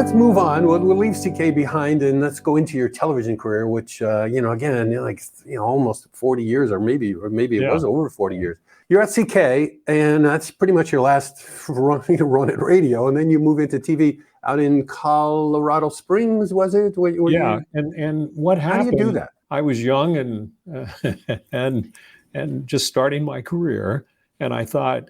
let's move on. We'll leave CK behind and let's go into your television career, which, again, almost 40 years, or maybe it was over 40 years. You're at CK, and that's pretty much your last run at radio, and then you move into TV out in Colorado Springs, was it? And what happened? How do you do that? I was young and just starting my career, and I thought,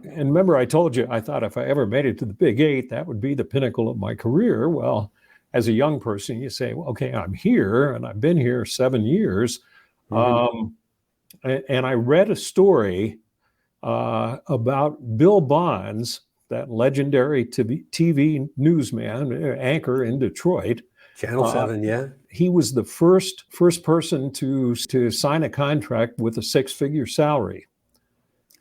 and remember I told you, I thought if I ever made it to the Big 8, that would be the pinnacle of my career. Well, as a young person, you say, well, okay, I'm here, and I've been here 7 years. Mm-hmm. And I read a story about Bill Bonds, that legendary TV newsman, anchor in Detroit. Channel 7, yeah. He was the first person to sign a contract with a 6-figure salary.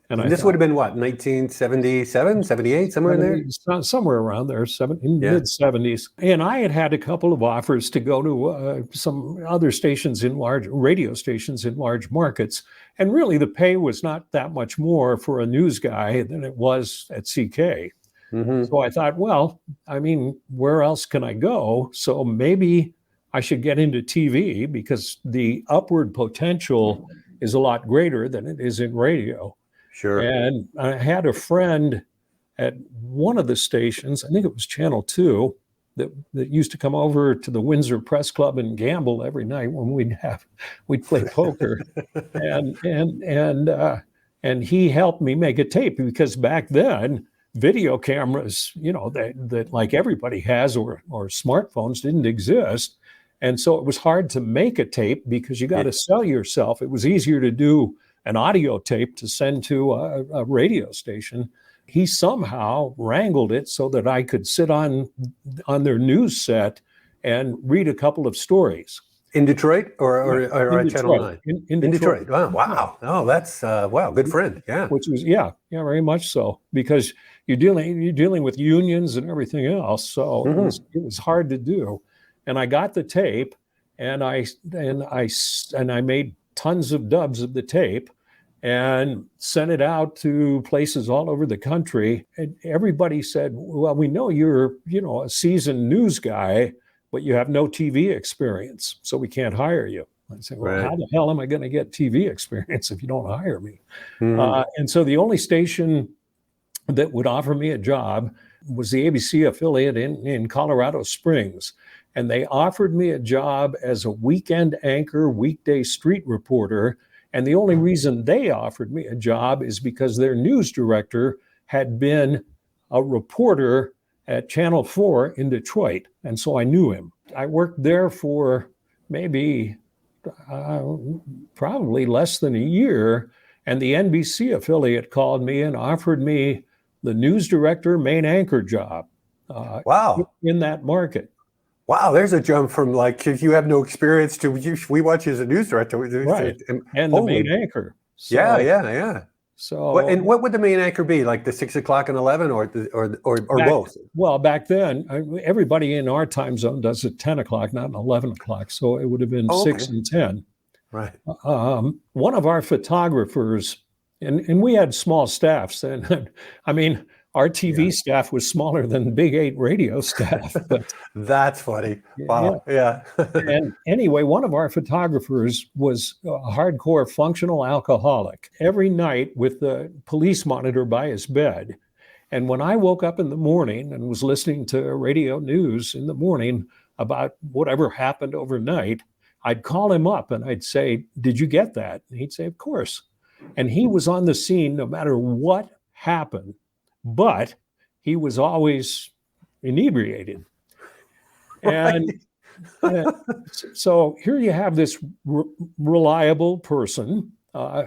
And this would have been what, 1977, 78, somewhere in there? Somewhere around there, mid-70s. And I had a couple of offers to go to some other stations radio stations in large markets. And really the pay was not that much more for a news guy than it was at CK. Mm-hmm. So I thought, well, where else can I go? So maybe I should get into TV because the upward potential is a lot greater than it is in radio. Sure. And I had a friend at one of the stations, I think it was Channel 2, that used to come over to the Windsor Press Club and gamble every night when we'd play poker. and he helped me make a tape because back then video cameras, that like everybody has or smartphones didn't exist. And so it was hard to make a tape because you got to sell yourself. It was easier to do an audio tape to send to a radio station. He somehow wrangled it so that I could sit on their news set and read a couple of stories. In Detroit or at Channel 9? In Detroit. Wow. Oh, that's, good friend. Yeah. Which was, very much so. Because you're dealing with unions and everything else. So it was hard to do. And I got the tape and I made tons of dubs of the tape and sent it out to places all over the country. And everybody said, well, we know you're, a seasoned news guy, but you have no TV experience, so we can't hire you. I said, well, How the hell am I going to get TV experience if you don't hire me? Mm-hmm. And so the only station that would offer me a job was the ABC affiliate in Colorado Springs. And they offered me a job as a weekend anchor, weekday street reporter. And the only reason they offered me a job is because their news director had been a reporter at Channel 4 in Detroit. And so I knew him. I worked there for maybe probably less than a year. And the NBC affiliate called me and offered me the news director, main anchor job in that market. Wow, there's a jump from like, if you have no experience to we watch you as a news director. Right, and the main anchor. So, yeah. So, what would the main anchor be? Like the 6 o'clock and 11 or both? Well, back then, everybody in our time zone does it 10 o'clock, not 11 o'clock. So it would have been 6 and 10. Right. One of our photographers, and we had small staffs. And our TV staff was smaller than Big 8 radio staff. But that's funny. Wow. Yeah. And anyway, one of our photographers was a hardcore functional alcoholic every night with the police monitor by his bed. And when I woke up in the morning and was listening to radio news in the morning about whatever happened overnight, I'd call him up and I'd say, "Did you get that?" And he'd say, "Of course." And he was on the scene no matter what happened. But he was always inebriated. And so here you have this reliable person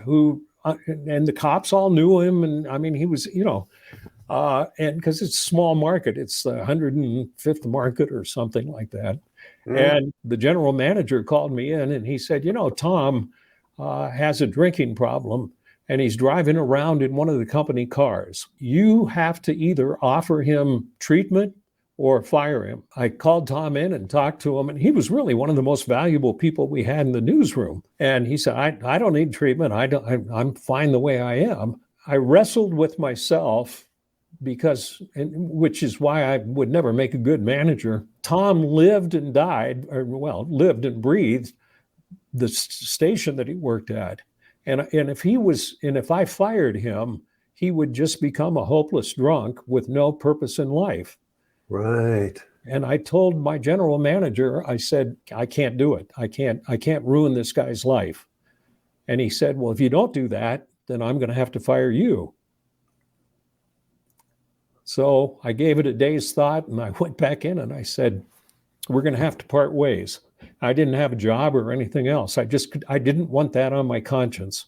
who, and the cops all knew him. And he was, and because it's a small market, it's the 105th market or something like that. Mm. And the general manager called me in and he said, Tom has a drinking problem. And he's driving around in one of the company cars. You have to either offer him treatment or fire him. I called Tom in and talked to him, and he was really one of the most valuable people we had in the newsroom. And he said, I don't need treatment. I'm fine the way I am. I wrestled with myself which is why I would never make a good manager. Tom lived and died, lived and breathed the station that he worked at. And if I fired him, he would just become a hopeless drunk with no purpose in life. Right. And I told my general manager, I said, I can't do it. I can't ruin this guy's life. And he said, well, if you don't do that, then I'm going to have to fire you. So I gave it a day's thought, and I went back in and I said, we're going to have to part ways. I didn't have a job or anything else. I didn't want that on my conscience.